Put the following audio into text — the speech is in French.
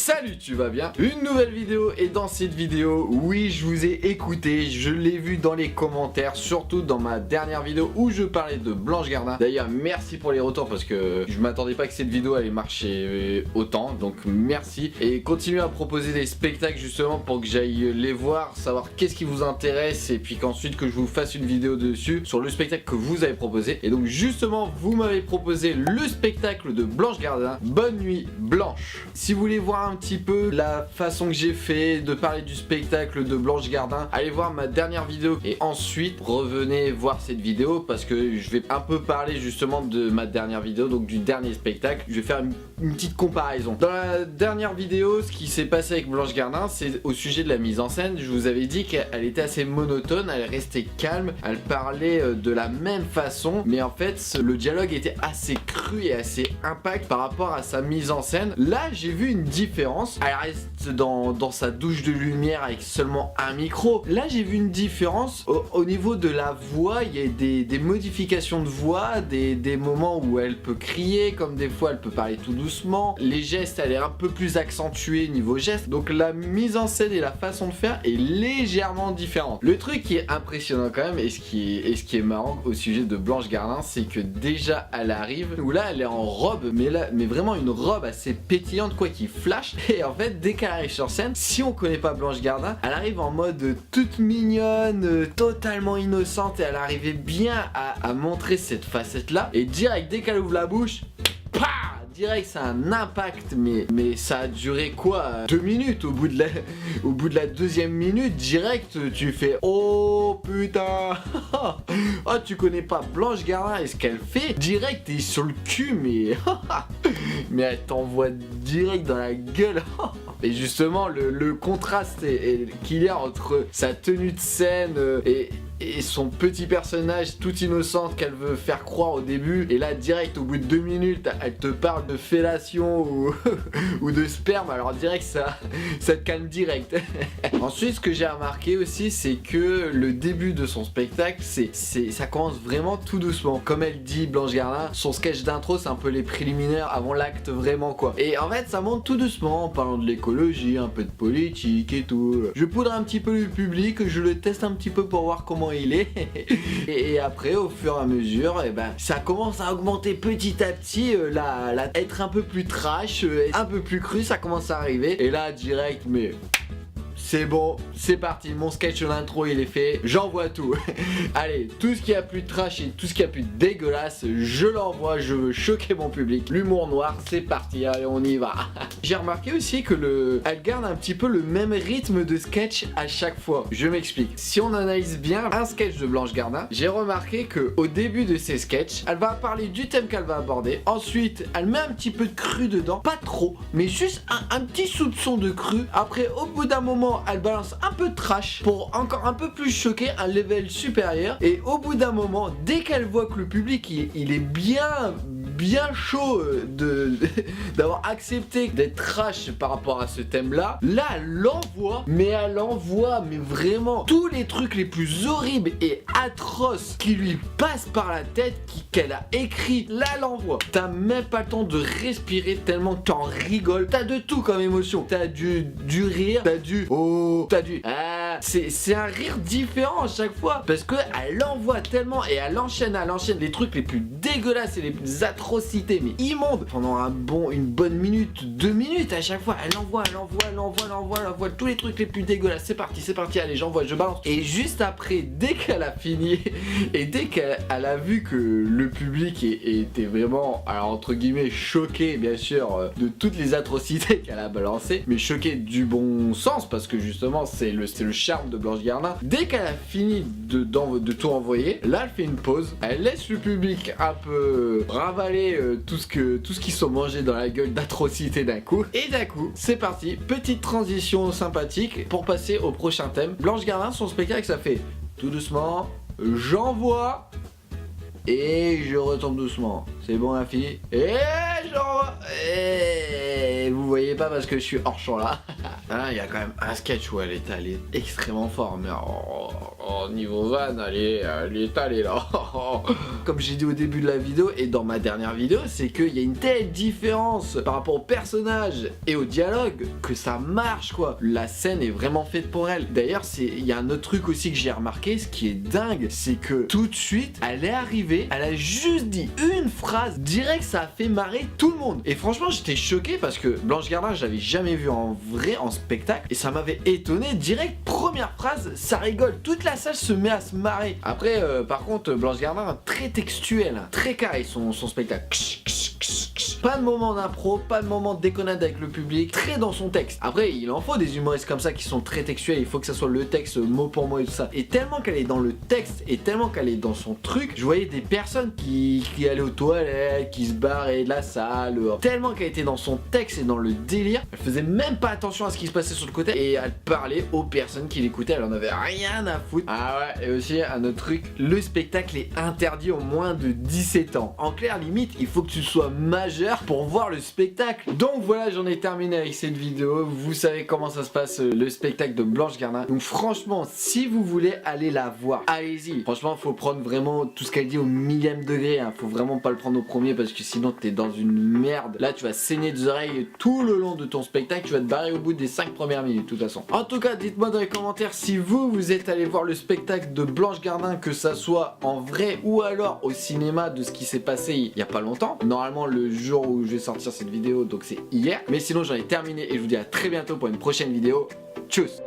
Salut, tu vas bien? Une nouvelle vidéo, et dans cette vidéo, oui, je vous ai écouté, je l'ai vu dans les commentaires, surtout dans ma dernière vidéo où je parlais de Blanche Gardin. D'ailleurs, merci pour les retours parce que je m'attendais pas que cette vidéo allait marcher autant, donc merci. Et continuez à proposer des spectacles justement pour que j'aille les voir, savoir qu'est-ce qui vous intéresse et puis qu'ensuite que je vous fasse une vidéo dessus sur le spectacle que vous avez proposé. Et donc justement, vous m'avez proposé le spectacle de Blanche Gardin, Bonne Nuit Blanche. Si vous voulez voir un petit peu la façon que j'ai fait de parler du spectacle de Blanche Gardin, allez voir ma dernière vidéo et ensuite revenez voir cette vidéo parce que je vais un peu parler justement de ma dernière vidéo, donc du dernier spectacle. Je vais faire une petite comparaison. Dans la dernière vidéo, ce qui s'est passé avec Blanche Gardin, c'est au sujet de la mise en scène. Je vous avais dit qu'elle était assez monotone, elle restait calme, elle parlait de la même façon, mais en fait le dialogue était assez cru et assez impact par rapport à sa mise en scène. Là j'ai vu une différence, elle reste dans sa douche de lumière avec seulement un micro. Là j'ai vu une différence au niveau de la voix, il y a des modifications de voix, des moments où elle peut crier, comme des fois elle peut parler tout doucement, les gestes elle est un peu plus accentuée niveau gestes, donc la mise en scène et la façon de faire est légèrement différente. Le truc qui est impressionnant quand même et ce qui est marrant au sujet de Blanche Gardin, c'est que déjà elle arrive, où là elle est en robe, mais vraiment une robe assez pétillante quoi, qui flash, et en fait dès qu'elle arrive sur scène, si on connaît pas Blanche Gardin, elle arrive en mode toute mignonne, totalement innocente, et elle arrivait bien à montrer cette facette là, et direct dès qu'elle ouvre la bouche, direct ça a un impact, mais ça a duré quoi, 2 minutes. Au bout de la deuxième minute, direct tu fais oh putain. Oh, tu connais pas Blanche Gardin et ce qu'elle fait, direct t'es sur le cul, mais elle t'envoie direct dans la gueule. Et justement le contraste qu'il y a entre sa tenue de scène et son petit personnage tout innocente qu'elle veut faire croire au début, et là direct au bout de 2 minutes elle te parle de fellation ou de sperme, alors direct ça te calme direct. Ensuite ce que j'ai remarqué aussi, c'est que le début de son spectacle, ça commence vraiment tout doucement. Comme elle dit Blanche Gardin, son sketch d'intro c'est un peu les préliminaires avant l'acte vraiment quoi. Et en fait ça monte tout doucement en parlant de l'écologie, un peu de politique et tout. Je poudre un petit peu le public, je le teste un petit peu pour voir comment il est. Et après au fur et à mesure, ça commence à augmenter petit à petit, être un peu plus trash, un peu plus cru, ça commence à arriver. Et là direct, mais c'est bon, c'est parti, mon sketch d'intro il est fait, j'envoie tout. Allez, tout ce qui a plus de trash et tout ce qui a plus de dégueulasse, je l'envoie, je veux choquer mon public. L'humour noir, c'est parti, allez on y va. J'ai remarqué aussi que elle garde un petit peu le même rythme de sketch à chaque fois. Je m'explique. Si on analyse bien un sketch de Blanche Gardin, j'ai remarqué que au début de ses sketchs, elle va parler du thème qu'elle va aborder. Ensuite, elle met un petit peu de cru dedans, pas trop, mais juste un petit soupçon de cru. Après, au bout d'un moment, elle balance un peu de trash pour encore un peu plus choquer, un level supérieur. Et au bout d'un moment, dès qu'elle voit que le public il est bien chaud d'avoir accepté d'être trash par rapport à ce thème là, elle envoie mais vraiment tous les trucs les plus horribles et atroces qui lui passent par la tête, qu'elle a écrit, là elle envoie. T'as même pas le temps de respirer tellement que t'en rigoles. T'as de tout comme émotion, t'as du rire, t'as du oh, t'as du ah. C'est un rire différent à chaque fois parce que elle envoie tellement et elle enchaîne les trucs les plus dégueulasses et les plus atrocités mais immondes pendant une bonne minute, 2 minutes à chaque fois. Elle envoie tous les trucs les plus dégueulasses. C'est parti, allez j'envoie, je balance. Et juste après, dès qu'elle a fini et dès qu'elle a vu que le public était vraiment, alors entre guillemets, choqué bien sûr de toutes les atrocités qu'elle a balancées, mais choqué du bon sens parce que justement c'est le charme de Blanche Gardin. Dès qu'elle a fini de tout envoyer, là elle fait une pause, elle laisse le public un peu ravaler tout ce qu'ils sont mangés dans la gueule d'atrocités d'un coup, et d'un coup c'est parti, petite transition sympathique pour passer au prochain thème. Blanche Gardin, son spectacle ça fait tout doucement, j'envoie et je retombe doucement. C'est bon la fille. Et j'envoie. Et vous voyez pas parce que je suis hors champ là. Ah, il y a quand même un sketch où elle est allée extrêmement fort, mais niveau van, elle est allée là. Comme j'ai dit au début de la vidéo et dans ma dernière vidéo, c'est qu'il y a une telle différence par rapport au personnage et au dialogue que ça marche quoi. La scène est vraiment faite pour elle. D'ailleurs, il y a un autre truc aussi que j'ai remarqué, ce qui est dingue, c'est que tout de suite, elle est arrivée, elle a juste dit une phrase, direct ça a fait marrer tout le monde. Et franchement, j'étais choqué parce que Blanche Gardin, je l'avais jamais vu en vrai en spectacle et ça m'avait étonné. Direct, première phrase, ça rigole. Toute la salle se met à se marrer. Après, par contre, Blanche Gardin, très textuel, très carré son spectacle. Pas de moment d'impro, pas de moment de déconnade avec le public, très dans son texte. Après, il en faut des humoristes comme ça qui sont très textuels, il faut que ça soit le texte mot pour mot et tout ça. Et tellement qu'elle est dans le texte et tellement qu'elle est dans son truc, je voyais des personnes qui allaient aux toilettes, qui se barraient de la salle, tellement qu'elle était dans son texte et dans le délire, elle faisait même pas attention à ce qui se passait sur le côté et elle parlait aux personnes qui l'écoutaient, elle en avait rien à foutre. Ah ouais, et aussi un autre truc, le spectacle est interdit aux moins de 17 ans. En clair, limite, il faut que tu sois majeur pour voir le spectacle. Donc voilà, j'en ai terminé avec cette vidéo. Vous savez comment ça se passe le spectacle de Blanche Gardin. Donc franchement, si vous voulez aller la voir, allez-y. Franchement, faut prendre vraiment tout ce qu'elle dit au millième degré, hein. Faut vraiment pas le prendre au premier parce que sinon t'es dans une merde. Là, tu vas saigner des oreilles tout le long de ton spectacle. Tu vas te barrer au bout des 5 premières minutes de toute façon. En tout cas, dites-moi dans les commentaires si vous êtes allé voir le spectacle de Blanche Gardin, que ça soit en vrai ou alors au cinéma, de ce qui s'est passé il y a pas longtemps. Normalement, le jour où je vais sortir cette vidéo, donc c'est hier. Mais sinon, j'en ai terminé et je vous dis à très bientôt pour une prochaine vidéo. Tchuss!